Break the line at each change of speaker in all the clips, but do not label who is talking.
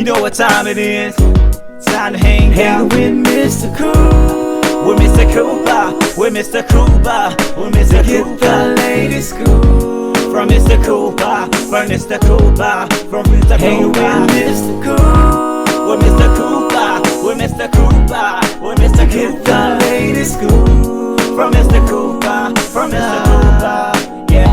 You know what time it is. Time to hang out with Mr. Coop. With Mr. Cooper. With Mr. Cooper. With Mr. Cooper. Get the latest scoop. From Mr. Cooper. From Mr. Cooper. From Mr. Cooper. Hang with Mr. Coop. With Mr. Cooper. With Mr. Cooper. With Mr. Cooper. Get the latest scoop. From Mr. Cooper. From Mr. Cooper. Yeah.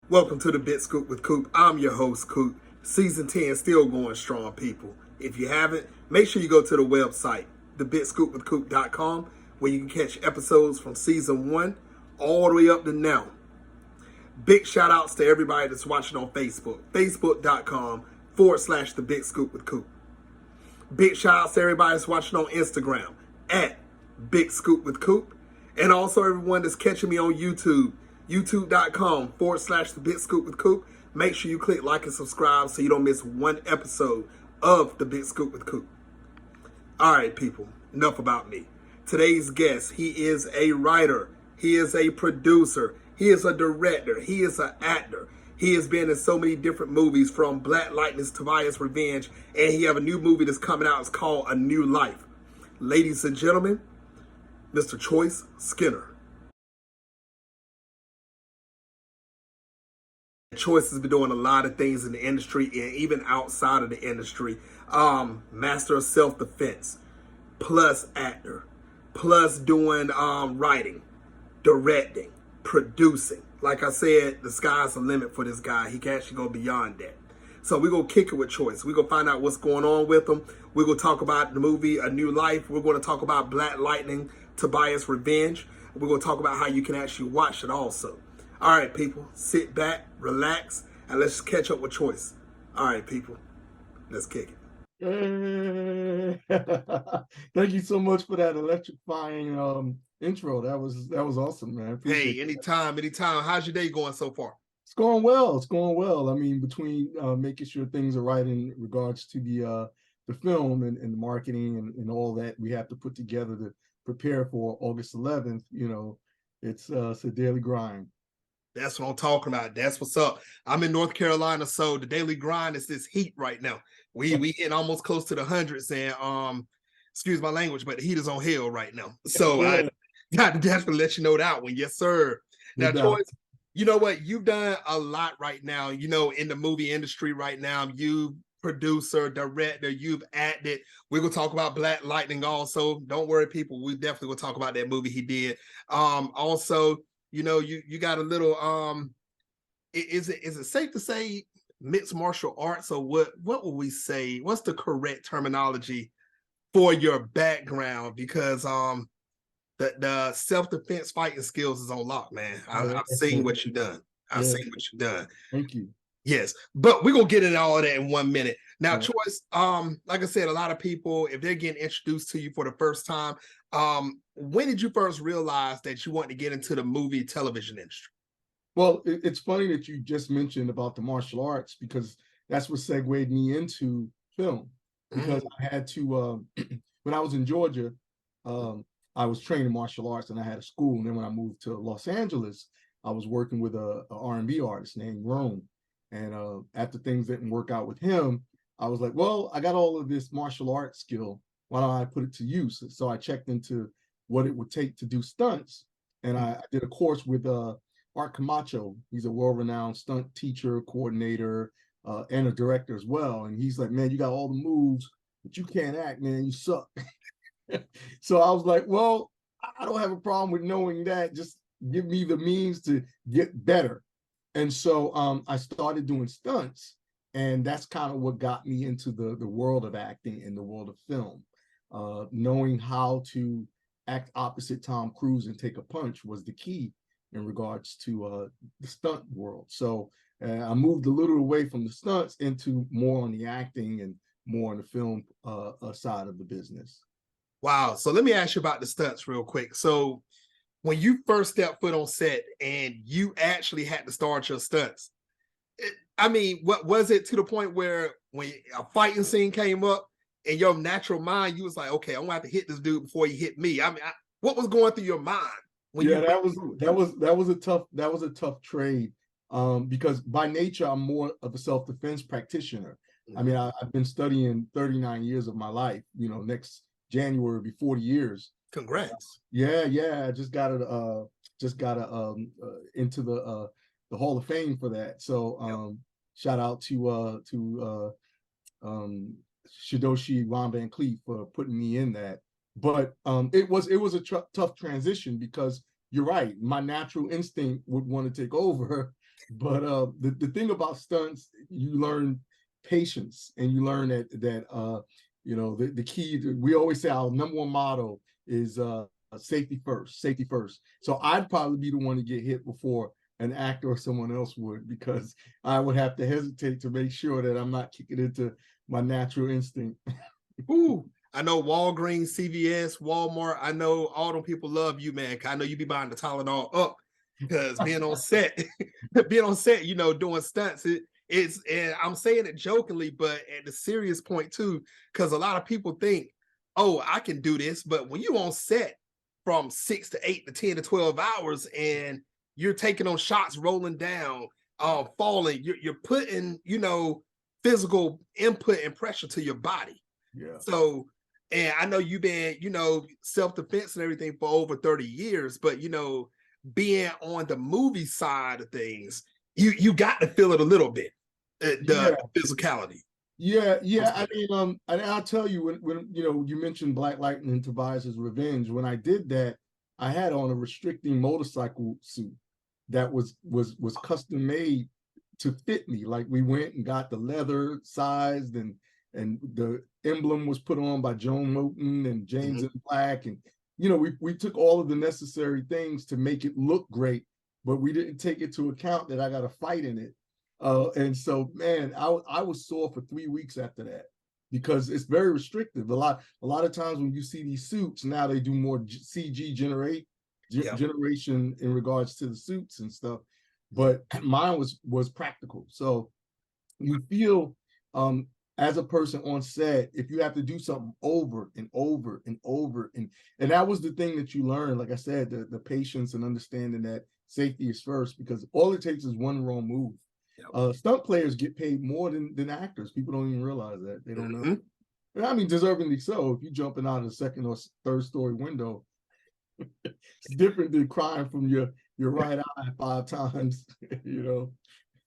Welcome to the Bit Scoop with Coop. I'm your host, Coop. Season 10 still going strong, people. If you haven't, make sure you go to the website, thebitscoopwithcoop.com, where you can catch episodes from season 1 all the way up to now. Big shout outs to everybody that's watching on Facebook, facebook.com/thebitscoopwithcoop. Big shout outs to everybody that's watching on Instagram, @BigScoopWithCoop. And also everyone that's catching me on YouTube, youtube.com/thebitscoopwithcoop. Make sure you click like and subscribe so you don't miss one episode of The Bit Scoop with Coop. All right, people, enough about me. Today's guest, he is a writer, he is a producer, he is a director, he is an actor. He has been in so many different movies, from Black Lightning's Tobias Revenge, and he have a new movie that's coming out. It's called A New Life. Ladies and gentlemen, Mr. Choice Skinner. Choice has been doing a lot of things in the industry and even outside of the industry. Master of self-defense, plus actor, plus doing writing, directing, producing. Like I said, the sky's the limit for this guy. He can actually go beyond that. So we're going to kick it with Choice. We're going to find out what's going on with him. We're going to talk about the movie A New Life. We're going to talk about Black Lightning, Tobias Revenge. We're going to talk about how you can actually watch it also. All right, people, sit back, relax, and let's catch up with Choice. All right, people, let's kick
it. Thank you so much for that electrifying intro. That was awesome, man.
Hey, anytime. How's your day going so far?
It's going well. I mean, between making sure things are right in regards to the film and the marketing and all that we have to put together to prepare for August 11th, you know, it's a daily grind.
That's what I'm talking about. That's what's up. I'm in North Carolina, so the daily grind is this heat right now. We hitting almost close to the hundreds, and excuse my language, but the heat is on hell right now. So I got to definitely let you know that one. Yes, sir. Now, Choice, you know what? You've done a lot right now, you know, in the movie industry right now. You producer, director, you've acted. We're going to talk about Black Lightning also. Don't worry, people. We definitely will talk about that movie he did. Also, you know, you got a little, is it safe to say mixed martial arts, or what would we say? What's the correct terminology for your background? Because the self-defense fighting skills is on lock, man. I've seen what you've done.
Thank you.
Yes, but we're going to get into all of that in 1 minute. Now, Choice, like I said, a lot of people, if they're getting introduced to you for the first time, when did you first realize that you wanted to get into the movie television industry?
Well, it's funny that you just mentioned about the martial arts, because that's what segued me into film. Because I had to, when I was in Georgia, I was trained in martial arts and I had a school. And then when I moved to Los Angeles, I was working with a R&B artist named Rome. And after things didn't work out with him, I was like, well, I got all of this martial arts skill. Why don't I put it to use? So I checked into what it would take to do stunts. And I did a course with Art Camacho. He's a world-renowned stunt teacher, coordinator, and a director as well. And he's like, man, you got all the moves, but you can't act, man. You suck. So I was like, well, I don't have a problem with knowing that. Just give me the means to get better. And so I started doing stunts. And that's kind of what got me into the world of acting and the world of film. Knowing how to act opposite Tom Cruise and take a punch was the key in regards to the stunt world. So I moved a little away from the stunts into more on the acting and more on the film side of the business.
Wow. So let me ask you about the stunts real quick. So when you first stepped foot on set and you actually had to start your stunts, I mean, what was it to the point where when a fighting scene came up, in your natural mind, you was like, okay, I'm gonna have to hit this dude before he hit me? I mean, what was going through your mind?
Yeah, that was a tough trade. Because by nature I'm more of a self-defense practitioner. I mean, I've been studying 39 years of my life. Next January will be 40 years.
Congrats.
Yeah. I just got into the Hall of Fame for that. So shout out to Shidoshi Ron Van Cleef for putting me in that. But it was a tough transition because you're right. My natural instinct would want to take over, but the thing about stunts, you learn patience, and you learn that the key. We always say our number one motto is safety first. Safety first. So I'd probably be the one to get hit before an actor or someone else would, because I would have to hesitate to make sure that I'm not kicking into my natural instinct.
Ooh, I know Walgreens, CVS, Walmart. I know all them people love you, man. I know you be buying the Tylenol up because being on set, doing stunts. It's, and I'm saying it jokingly, but at the serious point too, because a lot of people think, oh, I can do this, but when you on set from 6 to 8 to 10 to 12 hours and you're taking on shots, rolling down, falling, you're putting, physical input and pressure to your body.
Yeah.
So, and I know you've been, self-defense and everything for over 30 years, but being on the movie side of things, you got to feel it a little bit, the physicality.
Yeah. I mean, and I'll tell you, when you mentioned Black Lightning and Tobias Revenge, when I did that, I had on a restricting motorcycle suit that was custom made to fit me. Like, we went and got the leather sized, and the emblem was put on by Joan Moten and James in Black, and we took all of the necessary things to make it look great, but we didn't take into account that I got a fight in it. And so, man, I was sore for 3 weeks after that, because it's very restrictive. A lot of times when you see these suits now, they do more CG generation in regards to the suits and stuff, but mine was practical. So you feel, as a person on set, if you have to do something over and over and over, and that was the thing that you learn, like I said, the patience and understanding that safety is first, because all it takes is one wrong move. Stunt players get paid more than actors. People don't even realize that. They don't know. I mean, deservingly so. If you're jumping out of the second or third story window, it's different than crying from your right eye 5 times. Yeah,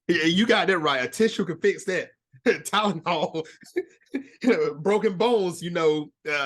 you got that right. A tissue can fix that. Tylenol, broken bones,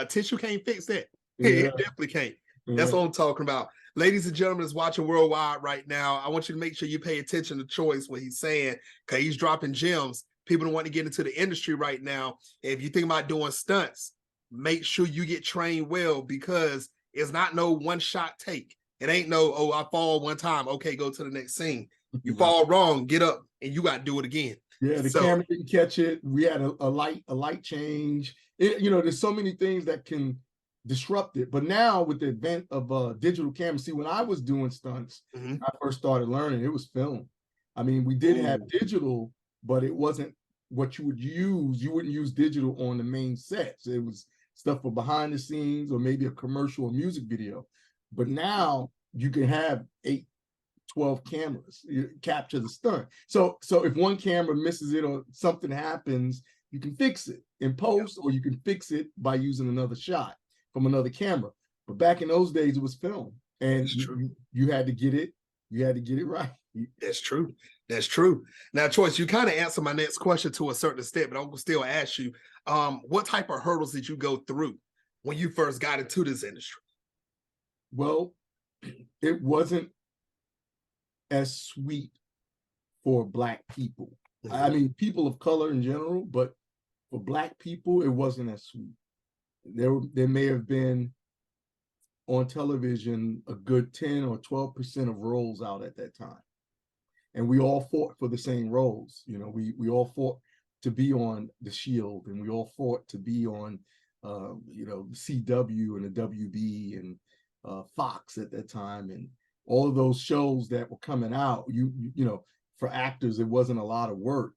tissue can't fix that. It definitely can't. That's what I'm talking about. Ladies and gentlemen that's watching worldwide right now, I want you to make sure you pay attention to Choice, what he's saying, because he's dropping gems. People don't want to get into the industry right now. If you think about doing stunts, make sure you get trained well, because it's not no one-shot take. It ain't no, oh, I fall one time, okay, go to the next scene. You fall wrong, get up, and you got to do it again.
Yeah, the camera didn't catch it. We had a light change. There's so many things that can disrupt it. But now with the advent of digital cameras, see, when I was doing stunts, I first started learning, it was film. I mean, we did have digital, but it wasn't what you would use. You wouldn't use digital on the main sets. It was stuff for behind the scenes, or maybe a commercial or music video. But now you can have 8, 12 cameras, you capture the stunt. So if one camera misses it or something happens, you can fix it in post, or you can fix it by using another shot from another camera. But back in those days, it was film, and you had to get it. You had to get it right.
That's true. That's true. Now, Choice, you kind of answered my next question to a certain extent, but I will still ask you, what type of hurdles did you go through when you first got into this industry?
Well, it wasn't as sweet for Black people. I mean, people of color in general, but for Black people, it wasn't as sweet. There may have been on television a good 10 or 12% of roles out at that time. And we all fought for the same roles. We all fought to be on The Shield, and we all fought to be on CW and the WB and Fox at that time, and all of those shows that were coming out. For actors, it wasn't a lot of work.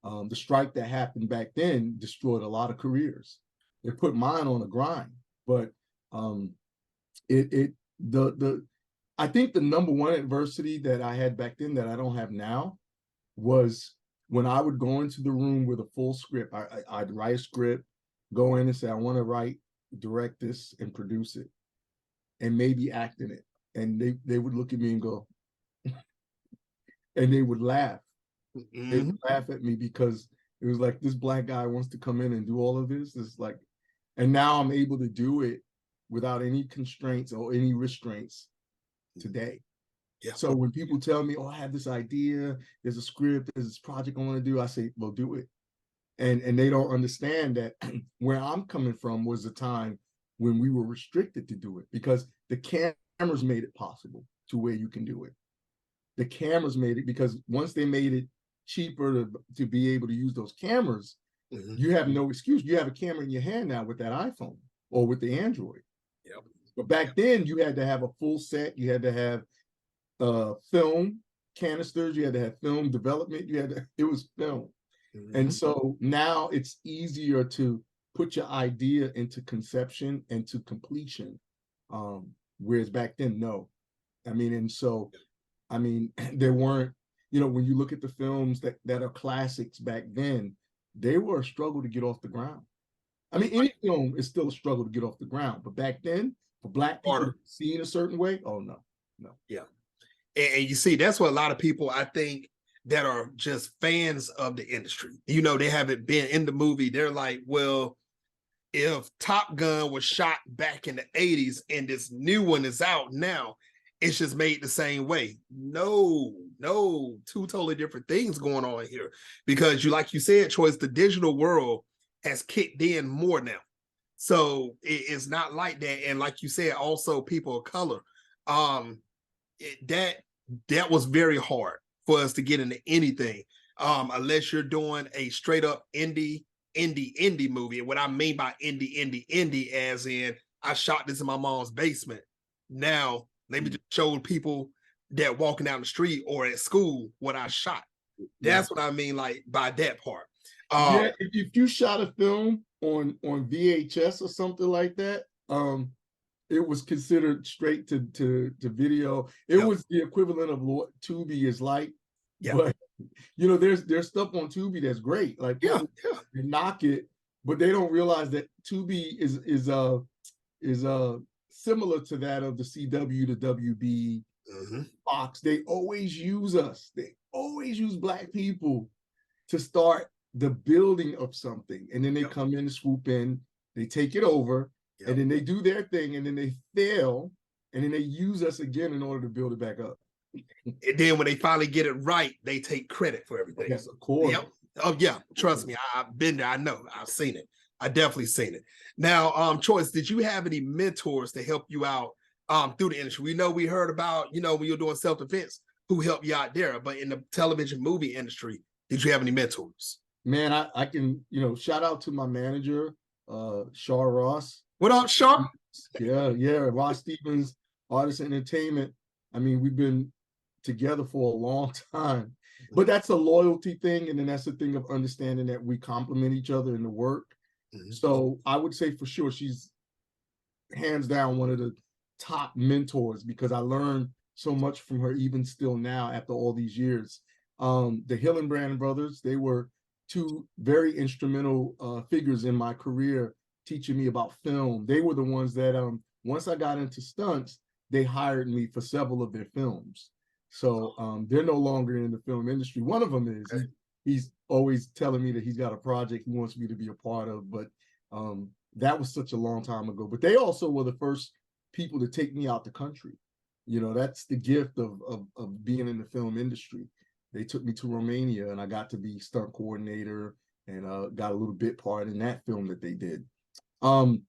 The strike that happened back then destroyed a lot of careers. It put mine on a grind, but I think the number one adversity that I had back then that I don't have now was when I would go into the room with a full script. I'd write a script, go in and say, I want to write, direct this, and produce it, and maybe act in it. And they would look at me and go, and they would laugh.
Mm-hmm.
They would laugh at me because it was like, this black guy wants to come in and do all of this. It's like, and now I'm able to do it without any constraints or any restraints today.
Yeah.
So when people tell me, oh, I have this idea, there's a script, there's this project I want to do, I say, well, do it. And they don't understand that where I'm coming from was a time when we were restricted to do it because the cameras made it possible to where you can do it. The cameras made it because once they made it cheaper to be able to use those cameras, you have no excuse. You have a camera in your hand now with that iPhone or with the Android.
Yep.
But back then you had to have a full set. You had to have film canisters. You had to have film development. It was film. And so now it's easier to put your idea into conception and to completion. Whereas back then, no. I mean, and so, I mean, there weren't, you know, when you look at the films that are classics back then, they were a struggle to get off the ground. I mean, any film is still a struggle to get off the ground, but back then, for Black people seen a certain way, oh no.
Yeah. And you see, that's what a lot of people, I think, that are just fans of the industry. You know, they haven't been in the movie. They're like, well, if Top Gun was shot back in the 80s and this new one is out now, it's just made the same way. No, two totally different things going on here. Because like you said, Choice, the digital world has kicked in more now. So it's not like that. And like you said, also people of color, that was very hard for us to get into anything, unless you're doing a straight up indie movie. And what I mean by indie as in I shot this in my mom's basement. Now let me just show people that walking down the street or at school what I shot. That's what I mean, like by that part.
Yeah, if you shot a film on VHS or something like that, it was considered straight to video. It was the equivalent of what Tubi is like. Yeah. But you know, there's stuff on Tubi that's great. Like they knock it, but they don't realize that Tubi is similar to that of the CW, the WB, Fox. They always use us. They always use Black people to start the building of something, and then they come in and swoop in. They take it over. And then they do their thing, and then they fail, and then they use us again in order to build it back up.
And then when they finally get it right, they take credit for everything.
Yes, of course.
Yep. Oh yeah, trust me, I've been there. I know, I've seen it. I definitely seen it. Now, Choice, did you have any mentors to help you out through the industry? We know we heard about, you know, when you're doing self-defense, who helped you out there, but in the television movie industry, did you have any mentors?
Man, I can, you know, shout out to my manager, Shaw Ross.
What up, Shaw?
Yeah, Ross Stevens, Artist Entertainment. I mean, we've been together for a long time, but that's a loyalty thing, and then that's a thing of understanding that we complement each other in the work. So I would say for sure she's hands down one of the top mentors because I learned so much from her even still now after all these years. The Hillenbrand brothers, they were two very instrumental figures in my career teaching me about film. They were the ones that once I got into stunts, they hired me for several of their films. So they're no longer in the film industry. One of them is. He's always telling me that he's got a project he wants me to be a part of, but that was such a long time ago. But they also were the first people to take me out the country. You know, that's the gift of being in the film industry. They took me to Romania, and I got to be stunt coordinator and got a little bit part in that film that they did. And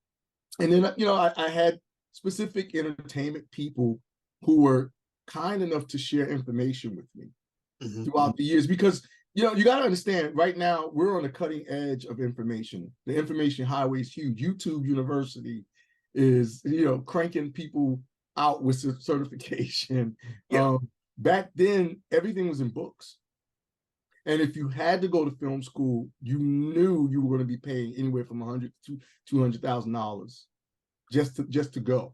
then, you know, I had specific entertainment people who were kind enough to share information with me throughout the years, because, you know, you got to understand right now we're on the cutting edge of information. The information highway is huge. YouTube University is, you know, cranking people out with certification. Back then, everything was in books. And if you had to go to film school, you knew you were going to be paying anywhere from $100,000 to $200,000 just to go.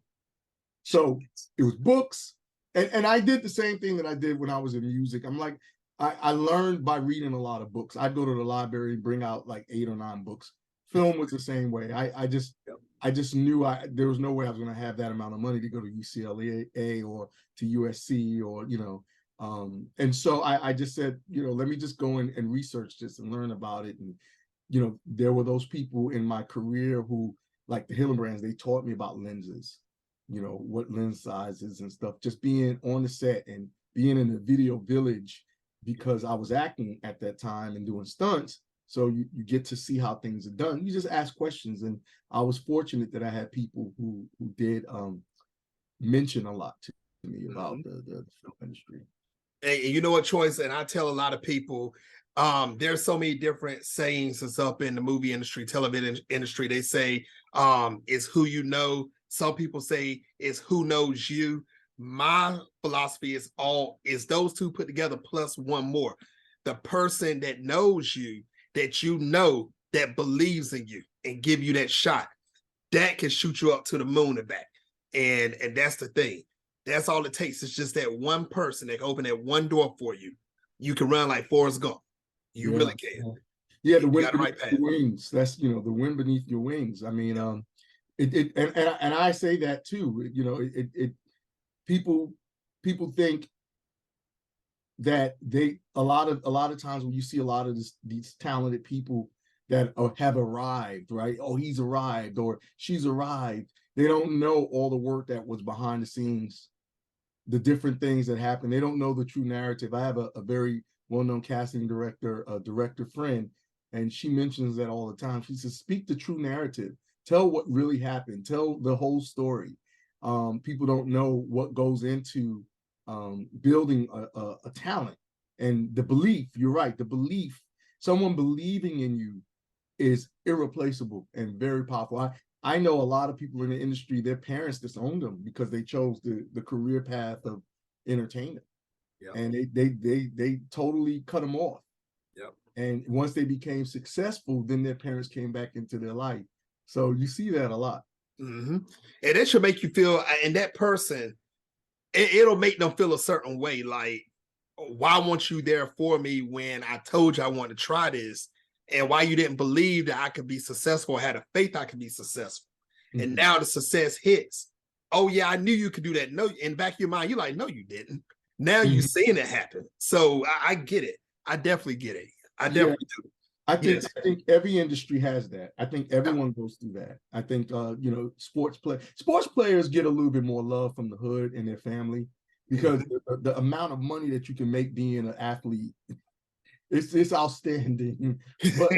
So it was books And I did the same thing that I did when I was in music. I'm like, I learned by reading a lot of books. I'd go to the library, bring out like 8 or 9 books. Film was the same way. I just knew there was no way I was going to have that amount of money to go to UCLA or to USC or, you know. And so I just said, you know, let me just go in and research this and learn about it. And, you know, there were those people in my career who, like the Hillenbrands, they taught me about lenses, you know, what lens sizes and stuff, just being on the set and being in the video village, because I was acting at that time and doing stunts. So you get to see how things are done. You just ask questions. And I was fortunate that I had people who did mention a lot to me about the film industry.
And you know what, Choice, and I tell a lot of people, there's so many different sayings that's up in the movie industry, television industry. They say it's who you know. Some people say it's who knows you. My philosophy is those two put together plus one more. The person that knows you, that you know, that believes in you and give you that shot, that can shoot you up to the moon and back. And that's the thing. That's all it takes. It's just that one person that can open that one door for you. You can run like Forrest Gump. You really can.
Yeah, the wind beneath your wings. That's, you know, the wind beneath your wings. I mean, and I say that too. You know, people think that a lot of times when you see a lot of these talented people that have arrived, right? Oh, he's arrived or she's arrived. They don't know all the work that was behind the scenes, the different things that happen. They don't know the true narrative. I have a very well-known casting director, a director friend, and she mentions that all the time. She says, speak the true narrative. Tell what really happened. Tell the whole story. People don't know what goes into building a talent, and the belief. You're right. The belief, someone believing in you, is irreplaceable and very powerful. I know a lot of people in the industry, their parents disowned them because they chose the career path of entertainment. Yep. And they totally cut them off. Yep. And once they became successful, then their parents came back into their life. So you see that a lot.
Mm-hmm. And it should make you feel, and that person, it'll make them feel a certain way. Like, why weren't you there for me when I told you I wanted to try this? And why you didn't believe that I could be successful, had a faith I could be successful. Mm-hmm. And now the success hits. Oh yeah, I knew you could do that. No, in the back of your mind, you're like, no, you didn't. Now you're seeing it happen. So I get it. I definitely get it. I definitely do.
I think every industry has that. I think everyone goes through that. I think you know, sports players get a little bit more love from the hood and their family, because the amount of money that you can make being an athlete, it's outstanding. But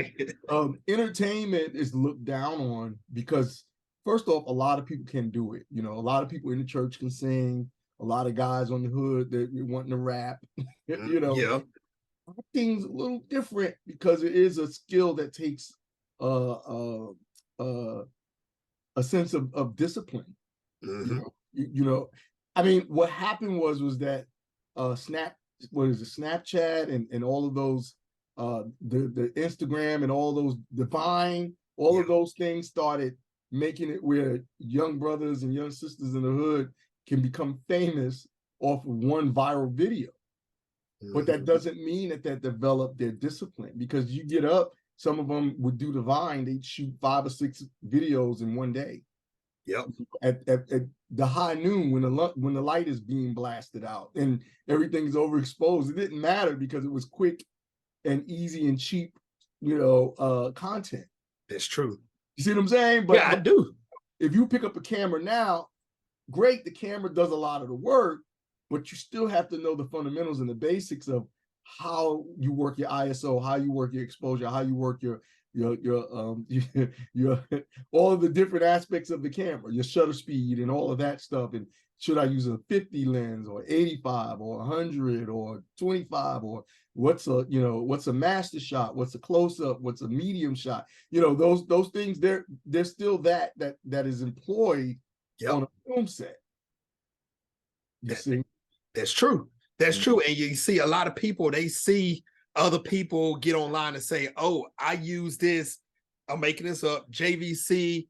entertainment is looked down on because, first off, a lot of people can do it. You know, a lot of people in the church can sing. A lot of guys on the hood that wanting to rap. You know, yeah. Acting's a little different because it is a skill that takes a sense of discipline. Mm-hmm. You know, I mean, what happened was that Snapchat and all of those, the Instagram and all those, the Vine, all of those things started making it where young brothers and young sisters in the hood can become famous off of one viral video. Mm-hmm. But that doesn't mean that they develop their discipline, because you get up, some of them would do the Vine, they'd shoot 5 or 6 videos in one day. Yep. At the high noon when the light is being blasted out and everything's overexposed. It didn't matter because it was quick and easy and cheap, you know, content.
That's true.
You see what I'm saying?
But yeah, I do.
If you pick up a camera now, great, the camera does a lot of the work, but you still have to know the fundamentals and the basics of how you work your ISO, how you work your exposure, how you work your all of the different aspects of the camera, your shutter speed and all of that stuff. And should I use a 50 lens or 85 or 100 or 25, or what's a master shot, what's a close-up, what's a medium shot? You know, those things, there's still that is employed on a film set. You see?
That's true. That's true. And you see a lot of people, they see other people get online and say, oh, I use this, I'm making this up, JVC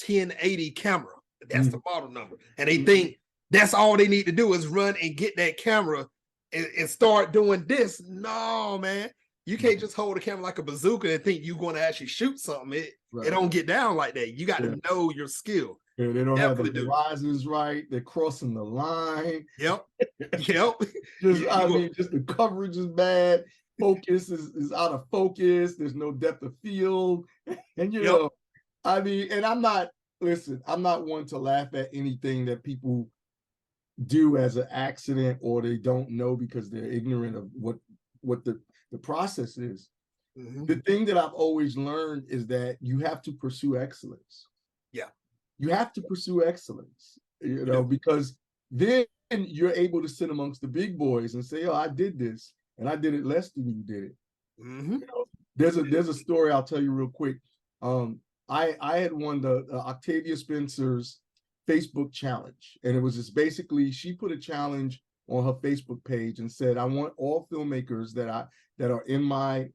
1080 camera. That's the model number. And they think That's all they need to do is run and get that camera and start doing this. No, man. You can't just hold a camera like a bazooka and think you're going to actually shoot something. It don't get down like that. You got to know your skill.
Yeah, they don't have the
Definitely do.
horizons right. They're crossing the line.
Yep.
Just the coverage is bad. Focus is out of focus. There's no depth of field. And you know, I mean, and I'm not one to laugh at anything that people do as an accident or they don't know because they're ignorant of what the process is.
Mm-hmm.
The thing that I've always learned is that you have to pursue excellence.
Yeah.
You have to pursue excellence, you know, because then you're able to sit amongst the big boys and say, oh, I did this and I did it less than you did it.
Mm-hmm.
You know, there's a story I'll tell you real quick. I had won the Octavia Spencer's Facebook challenge, and it was just basically she put a challenge on her Facebook page and said, I want all filmmakers that are in my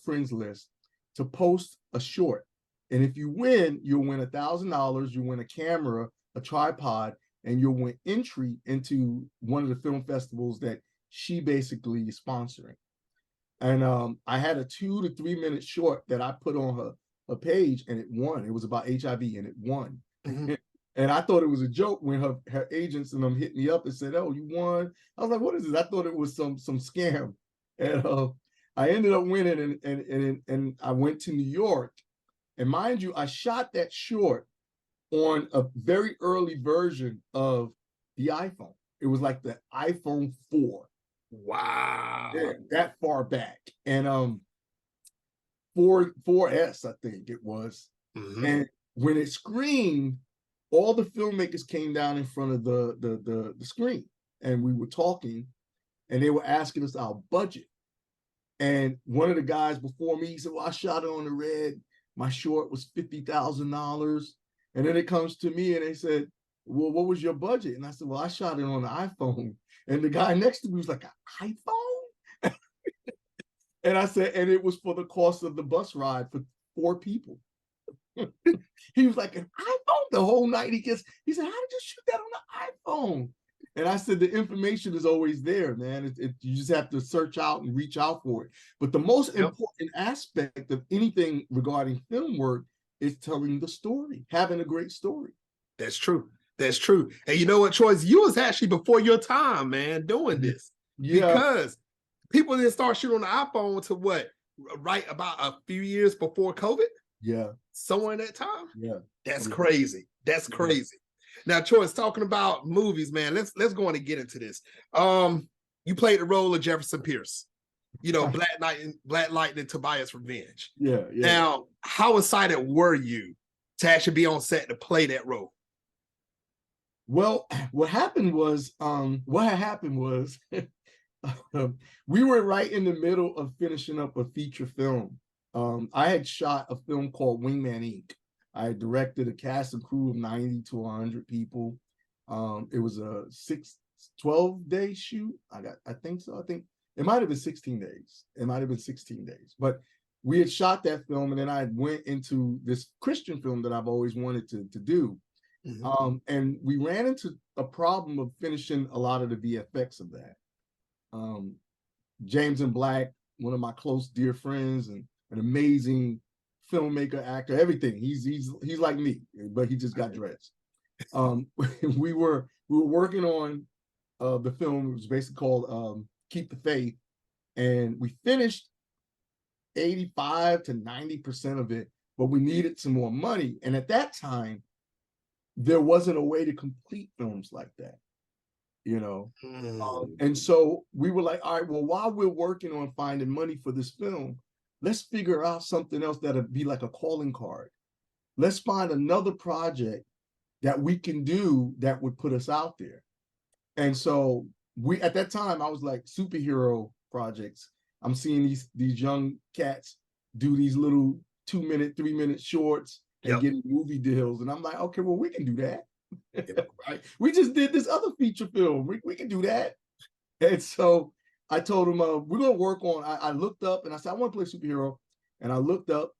friends list to post a short. And if you win, you'll win $1,000, you win a camera, a tripod, and you'll win entry into one of the film festivals that she basically is sponsoring. And I had a 2 to 3 minute short that I put on her page, and it won. It was about HIV, and it won.
Mm-hmm.
And I thought it was a joke when her agents and them hit me up and said, "Oh, you won." I was like, "What is this?" I thought it was some scam. And I ended up winning, and I went to New York. And mind you, I shot that short on a very early version of the iPhone. It was like the iPhone 4.
Wow.
Yeah, that far back. And 4S, I think it was.
Mm-hmm.
And when it screened, all the filmmakers came down in front of the screen, and we were talking, and they were asking us our budget. And one of the guys before me, he said, "Well, I shot it on the red. My short was $50,000. And then it comes to me and they said, "Well, what was your budget?" And I said, "Well, I shot it on the iPhone." And the guy next to me was like, "An iPhone?" And I said, "And it was for the cost of the bus ride for 4 people." He was like, "An iPhone the whole night?" He said, "How did you shoot that on the iPhone?" And I said, "The information is always there, man. You just have to search out and reach out for it." But the most important aspect of anything regarding film work is telling the story, having a great story.
That's true. That's true. And you know what, Troy's, you was actually before your time, man, doing this.
Yeah.
Because people didn't start shooting on the iPhone to what? Right about a few years before COVID?
Yeah.
Somewhere in that time?
Yeah.
That's crazy. That's crazy. Now, Troy's talking about movies, man. Let's go on and get into this. You played the role of Jefferson Pierce. You know, Black Lightning, Tobias Revenge.
Yeah.
Now, how excited were you to actually be on set to play that role?
Well, what happened was we were right in the middle of finishing up a feature film. I had shot a film called Wingman Inc. I had directed a cast and crew of 90 to 100 people. It was a 12-day shoot. I think so. I think it might have been 16 days. It might have been 16 days. But we had shot that film, and then I went into this Christian film that I've always wanted to do. Mm-hmm. And we ran into a problem of finishing a lot of the VFX of that. James and Black, one of my close dear friends and an amazing filmmaker, actor, everything. He's like me, but he just got dressed. We were working on the film. It was basically called Keep the Faith, and we finished 85 to 90% of it, but we needed some more money. And at that time, there wasn't a way to complete films like that, you know? And so we were like, all right, well, while we're working on finding money for this film, let's figure out something else that'll be like a calling card. Let's find another project that we can do that would put us out there. And so at that time, I was like, superhero projects. I'm seeing these young cats do these little 2-minute, 3-minute shorts and getting movie deals. And I'm like, okay, well, we can do that. Right? We just did this other feature film. We can do that. And so I told him, we're going to work on, I looked up and I said, I want to play superhero. And I looked up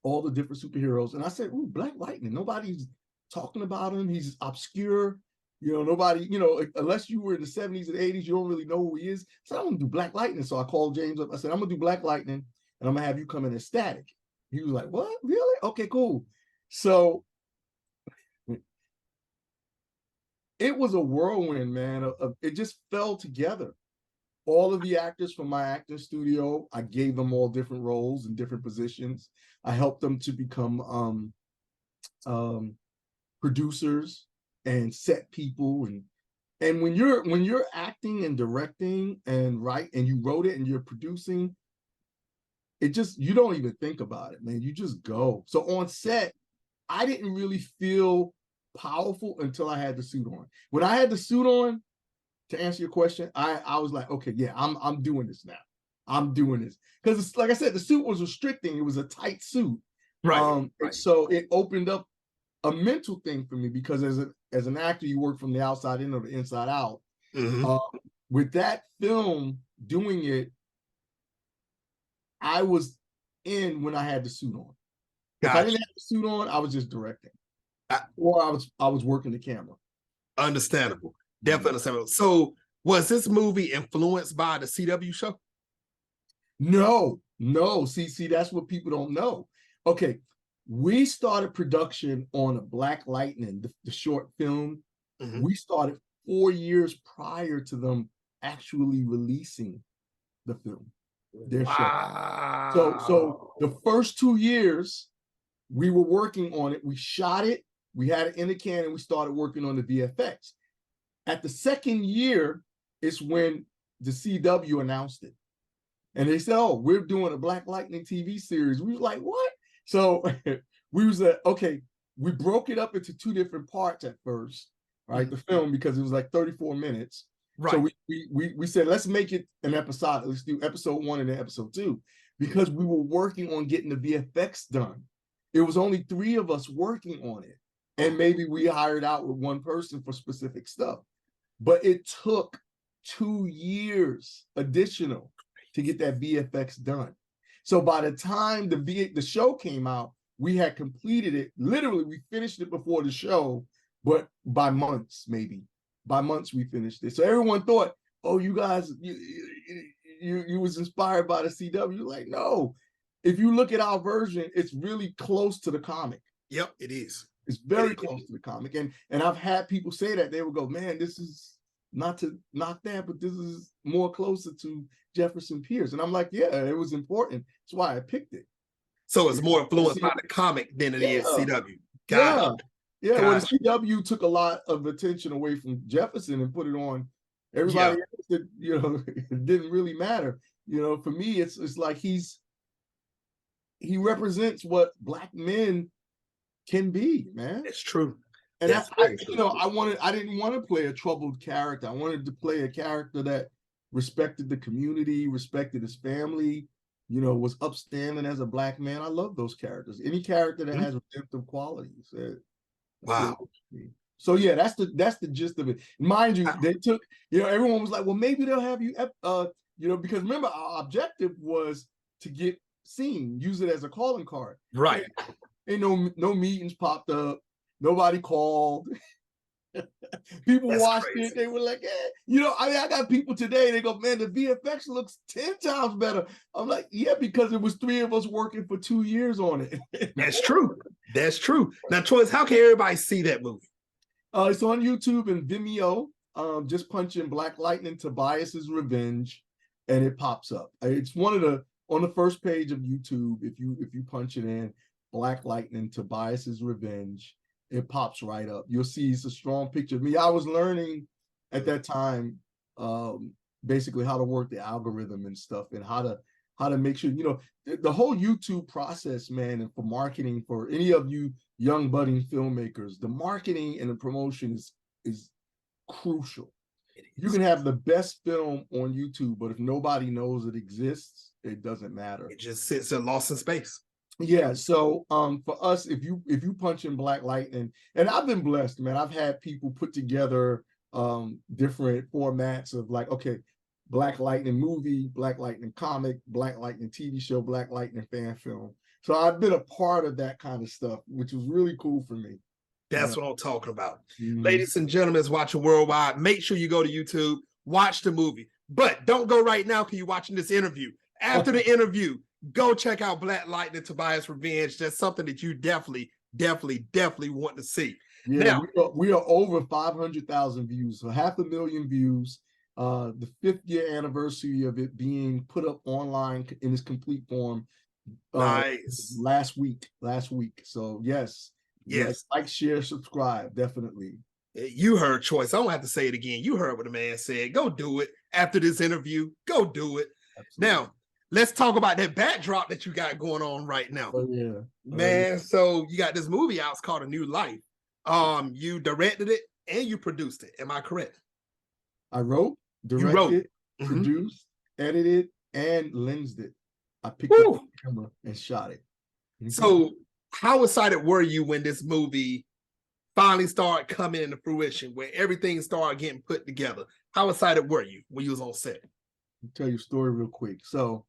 all the different superheroes. And I said, ooh, Black Lightning. Nobody's talking about him. He's obscure. You know, nobody, you know, unless you were in the 70s and 80s, you don't really know who he is. So I'm gonna do Black Lightning. So I called James up. I said, I'm gonna do Black Lightning and I'm gonna have you come in as Static. He was like, what? Really? Okay, cool. So it was a whirlwind, man. It just fell together. All of the actors from my acting studio, I gave them all different roles and different positions. I helped them to become producers and set people, and when you're acting and directing and you wrote it and you're producing, it just, you don't even think about it, man. You just go. So on set, I didn't really feel powerful until I had the suit on. When I had the suit on, to answer your question, I was like, okay, yeah, I'm doing this now. I'm doing this. Because like I said, the suit was restricting. It was a tight suit.
Right.
So it opened up a mental thing for me, because as an actor, you work from the outside in or the inside out. With that film, doing it, I was in when I had the suit on. If I didn't have the suit on, I was just directing, or I was working the camera.
Understandable. Definitely understandable. So was this movie influenced by the CW show?
No. See, that's what people don't know. Okay, we started production on a Black Lightning, the short film. We started 4 years prior to them actually releasing the film, their show. So the first 2 years, we were working on it. We shot it. We had it in the can, and we started working on the VFX. At the second year, it's when the CW announced it. And they said, oh, we're doing a Black Lightning TV series. We was like, what? So we was like, okay, we broke it up into 2 different parts at first, right? The film, because it was like 34 minutes. Right. So we said, let's make it an episode. Let's do episode 1 and then episode 2, because we were working on getting the VFX done. It was only 3 of us working on it. And maybe we hired out with 1 person for specific stuff. But it took 2 years additional to get that VFX done. So by the time the show came out, we had completed it. Literally, we finished it before the show, but by months, maybe. By months, we finished it. So everyone thought, oh, you guys, you was inspired by the CW. Like, no. If you look at our version, it's really close to the comic.
Yep, it is.
It's very close to the comic. And I've had people say that. They would go, man, this is not to knock that, but this is more closer to Jefferson Pierce. And I'm like, yeah, it was important. That's why I picked it.
So it's more influenced by the comic than it is CW.
Well, the CW took a lot of attention away from Jefferson and put it on everybody else that, it didn't really matter. For me, it's like he represents what Black men can be, man.
It's true.
And I didn't want to play a troubled character. I wanted to play a character that respected the community, respected his family, was upstanding as a Black man. I love those characters. Any character that has redemptive qualities.
Wow.
So yeah, that's the gist of it. Mind you, they took, everyone was like, well, maybe they'll have you, because remember, our objective was to get seen, use it as a calling card.
Right.
Ain't no meetings popped up. Nobody called. People watched it. They were like, I got people today. They go, man, the VFX looks 10 times better. I'm like, yeah, because it was 3 of us working for 2 years on it.
That's true. That's true. Now, Toys, how can everybody see that movie?
It's on YouTube and Vimeo. Just punch in Black Lightning, Tobias' Revenge, and it pops up. It's on the first page of YouTube. If you punch it in, Black Lightning, Tobias' Revenge, it pops right up. You'll see it's a strong picture of me. I was learning at that time, basically how to work the algorithm and stuff, and how to make sure, the whole YouTube process, man, and for marketing, for any of you young budding filmmakers, the marketing and the promotion is crucial. You can have the best film on YouTube, but if nobody knows it exists, it doesn't matter.
It just sits there lost in space.
Yeah, so for us, if you punch in Black Lightning, and I've been blessed, man. I've had people put together different formats of like, okay, Black Lightning movie, Black Lightning comic, Black Lightning TV show, Black Lightning fan film. So I've been a part of that kind of stuff, which was really cool for me.
That's what I'm talking about.
Mhm.
Ladies and gentlemen, watching worldwide, make sure you go to YouTube, watch the movie. But don't go right now because you're watching this interview. After the interview, go check out Black Lightning, Tobias Revenge. That's something that you definitely want to see.
Yeah,
Now,
we are over 500,000 views, so 500,000 views. The 5th year anniversary of it being put up online in its complete form.
Nice.
Last week. So yes, like, share, subscribe, definitely.
You heard Choice. I don't have to say it again. You heard what the man said. Go do it after this interview. Go do it. Absolutely. Now, let's talk about that backdrop that you got going on right now.
Oh yeah,
man. So you got this movie out. It's called A New Life. You directed it and you produced it. Am I correct?
I wrote, directed, produced, edited, and lensed it. I picked up the camera and shot it.
So how excited were you when this movie finally started coming into fruition, where everything started getting put together? How excited were you when you was on set?
I'll tell you a story real quick. So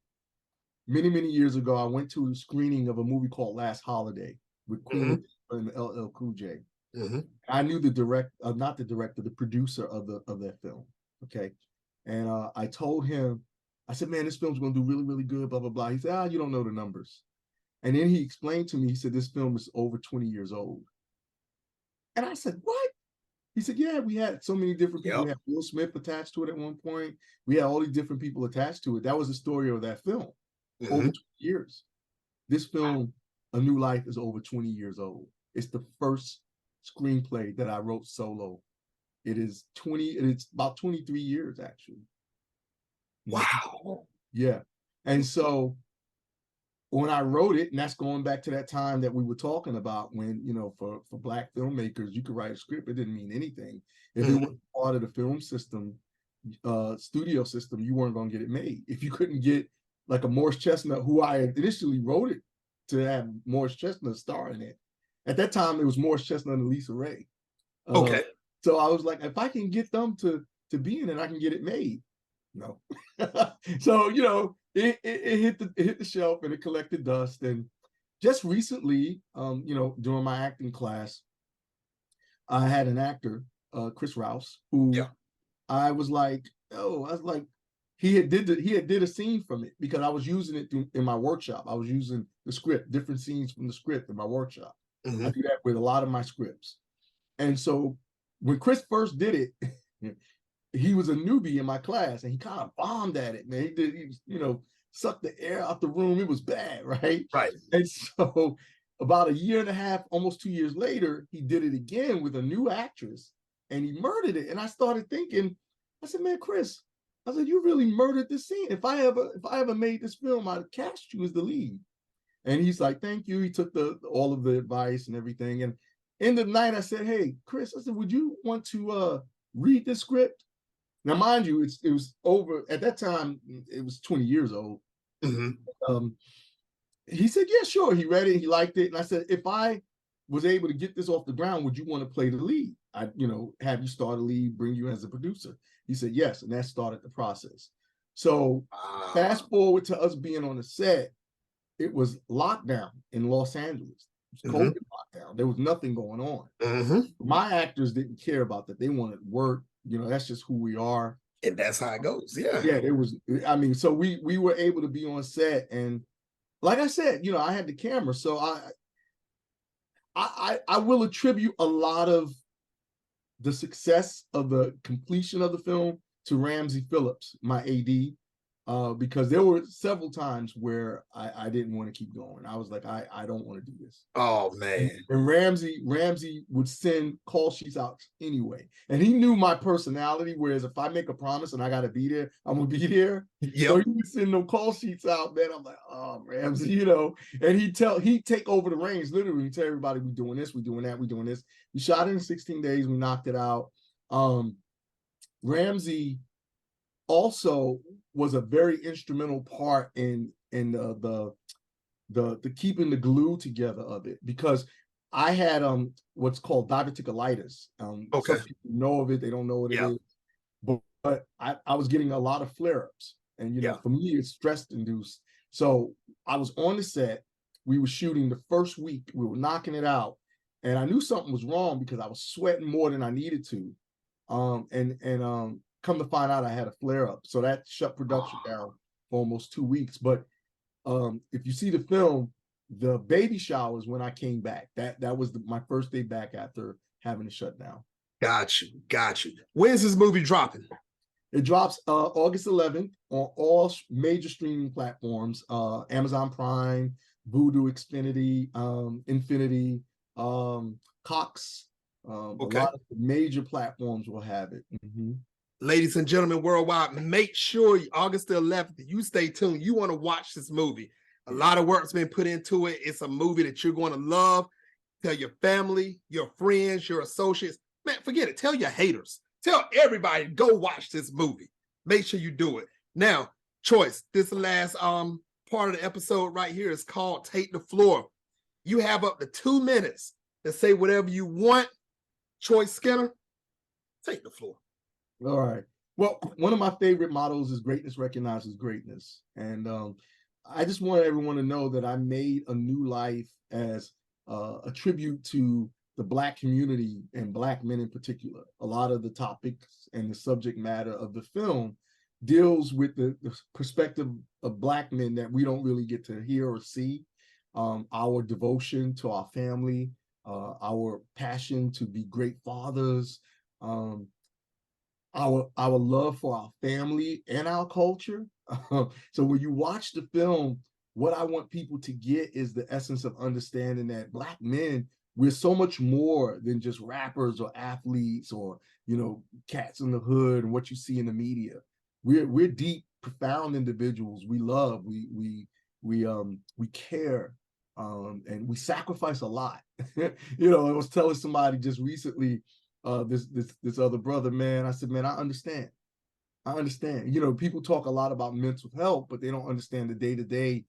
many years ago, I went to a screening of a movie called Last Holiday with Queen and LL Cool J. I knew the the producer of that film. Okay. And I told him, I said, man, this film's going to do really, really good, blah, blah, blah. He said, you don't know the numbers. And then he explained to me, he said, this film is over 20 years old. And I said, what? He said, yeah, we had so many different people. We had Will Smith attached to it at one point. We had all these different people attached to it. That was the story of that film. Over 20 years. This film, A New Life, is over 20 years old. It's the first screenplay that I wrote solo. It's about 23 years, actually.
Wow.
Yeah. And so when I wrote it, and that's going back to that time that we were talking about when, for Black filmmakers, you could write a script, it didn't mean anything. If it wasn't part of the film system, studio system, you weren't going to get it made. If you couldn't get like a Morris Chestnut, who I initially wrote it to have Morris Chestnut star in it. At that time, it was Morris Chestnut and Lisa Ray.
Okay.
So I was like, if I can get them to be in it, I can get it made. No. So, it hit the shelf and it collected dust. And just recently, during my acting class, I had an actor, Chris Rouse, who I was like, he had did a scene from it because I was using it in my workshop. I was using the script, different scenes from the script in my workshop. I do that with a lot of my scripts. And so when Chris first did it, he was a newbie in my class and he kind of bombed at it, man. He sucked the air out the room. It was bad, right?
Right.
And so about a year and a half, almost 2 years later, he did it again with a new actress and he murdered it. And I started thinking, I said, man, Chris, I said, you really murdered this scene. If I ever made this film, I'd cast you as the lead. And he's like, thank you. He took all of the advice and everything. And in the night, I said, hey, Chris, I said, would you want to read this script? Now, mind you, it was over at that time. It was 20 years old. He said, yeah, sure. He read it. He liked it. And I said, if I was able to get this off the ground, would you want to play the lead? I, have you start a lead, bring you as a producer. He said, yes. And that started the process. So fast forward to us being on the set, it was lockdown in Los Angeles. It was COVID lockdown. There was nothing going on. My actors didn't care about that. They wanted work. That's just who we are.
And that's how it goes. Yeah.
Yeah, it was, so we were able to be on set. And like I said, I had the camera. So I will attribute a lot of the success of the completion of the film to Ramsey Phillips, my AD, because there were several times where I didn't want to keep going. I was like, I don't want to do this.
Oh man.
And Ramsey would send call sheets out anyway. And he knew my personality, whereas if I make a promise and I gotta be there, I'm gonna be there. So he would send no call sheets out, man. I'm like, oh, Ramsey, and he'd take over the reins, literally tell everybody, we doing this, we doing that, we doing this. We shot it in 16 days, we knocked it out. Ramsey also was a very instrumental part in the keeping the glue together of it, because I had what's called diverticulitis.
Okay.
Some people know of it, they don't know what it is. But I was getting a lot of flare-ups. And for me, it's stress induced. So I was on the set, we were shooting the first week, we were knocking it out. and I knew something was wrong because I was sweating more than I needed to. And come to find out I had a flare up. So that shut production down for almost 2 weeks. But if you see the film, the baby shower is when I came back. That was my first day back after having to shut down.
Got you. When's this movie dropping?
It drops August 11th on all major streaming platforms, Amazon Prime, Vudu, Xfinity, Infinity, Cox.
Okay.
A lot of major platforms will have it.
Ladies and gentlemen worldwide, make sure August the 11th, you stay tuned. You want to watch this movie. A lot of work's been put into it. It's a movie that you're going to love. Tell your family, your friends, your associates. Man, forget it. Tell your haters. Tell everybody, go watch this movie. Make sure you do it. Now, Choice, this last part of the episode right here is called Take the Floor. You have up to 2 minutes to say whatever you want. Choice Skinner, take the floor.
All right. Well, one of my favorite mottos is greatness recognizes greatness. And I just want everyone to know that I made A New Life as a tribute to the Black community and Black men in particular. A lot of the topics and the subject matter of the film deals with the perspective of Black men that we don't really get to hear or see. Our devotion to our family, our passion to be great fathers, our love for our family and our culture. So when you watch the film, what I want people to get is the essence of understanding that Black men, we're so much more than just rappers or athletes or, cats in the hood and what you see in the media. We're deep, profound individuals. We love, we care, and we sacrifice a lot. I was telling somebody just recently, this other brother, man, I said, man, I understand. People talk a lot about mental health, but they don't understand the day-to-day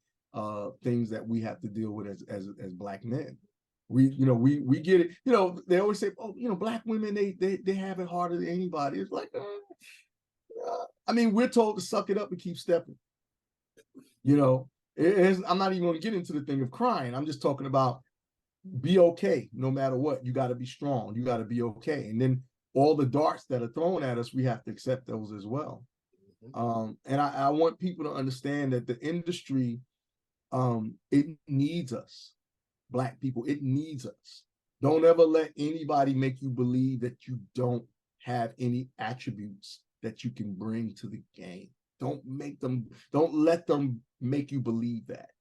things that we have to deal with as Black men. We get it. They always say, oh, Black women, they have it harder than anybody. It's like, we're told to suck it up and keep stepping. I'm not even going to get into the thing of crying. I'm just talking about be okay no matter what. You got to be strong. You got to be okay. And then all the darts that are thrown at us, we have to accept those as well. And I want people to understand that the industry, it needs us. Black people, it needs us. Don't ever let anybody make you believe that you don't have any attributes that you can bring to the game. Don't let them make you believe that.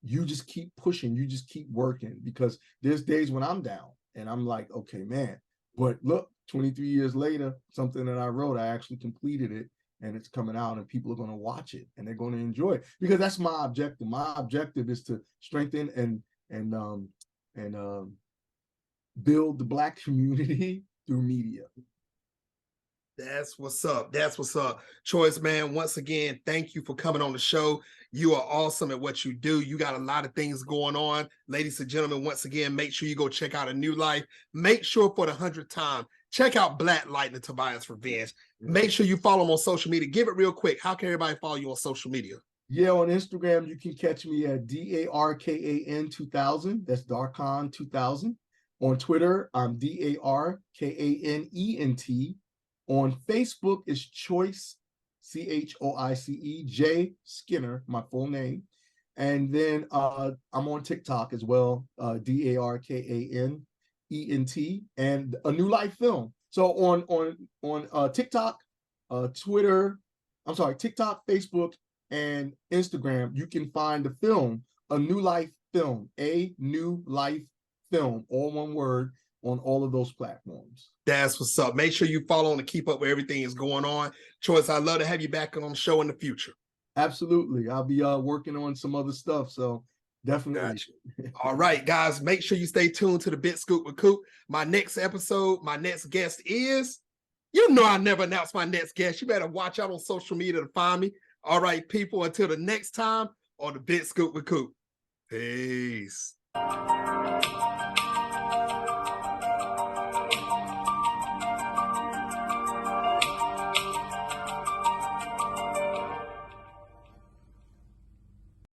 You just keep pushing, you just keep working, because there's days when I'm down and I'm like, okay, man, but look, 23 years later, something that I wrote, I actually completed it and it's coming out and people are going to watch it and they're going to enjoy it, because that's my objective. My objective is to strengthen and build the Black community through media.
That's what's up. Choice, man, once again, thank you for coming on the show. You are awesome at what you do. You got a lot of things going on. Ladies and gentlemen, once again, make sure you go check out A New Life. Make sure for the 100th time, check out Black Lightning, Tobias Revenge. Make sure you follow him on social media. Give it real quick. How can everybody follow you on social media?
Yeah, on Instagram, you can catch me at DARKAN 2000. That's Darkan 2000. On Twitter, I'm DARKANENT. On Facebook is Choice, CHOICE, J Skinner, my full name. And then I'm on TikTok as well, DARKANENT, and A New Life Film. So on TikTok, TikTok, Facebook, and Instagram, you can find the film, A New Life Film, A New Life Film, all one word, on all of those platforms.
That's what's up. Make sure you follow and keep up with everything that's going on. Choice, I'd love to have you back on the show in the future.
Absolutely. I'll be working on some other stuff, so definitely.
Gotcha. All right, guys, make sure you stay tuned to the Big Scoop with Coop. My next episode, my next guest is, I never announce my next guest. You better watch out on social media to find me. All right, people, until the next time on the Big Scoop with Coop. Peace.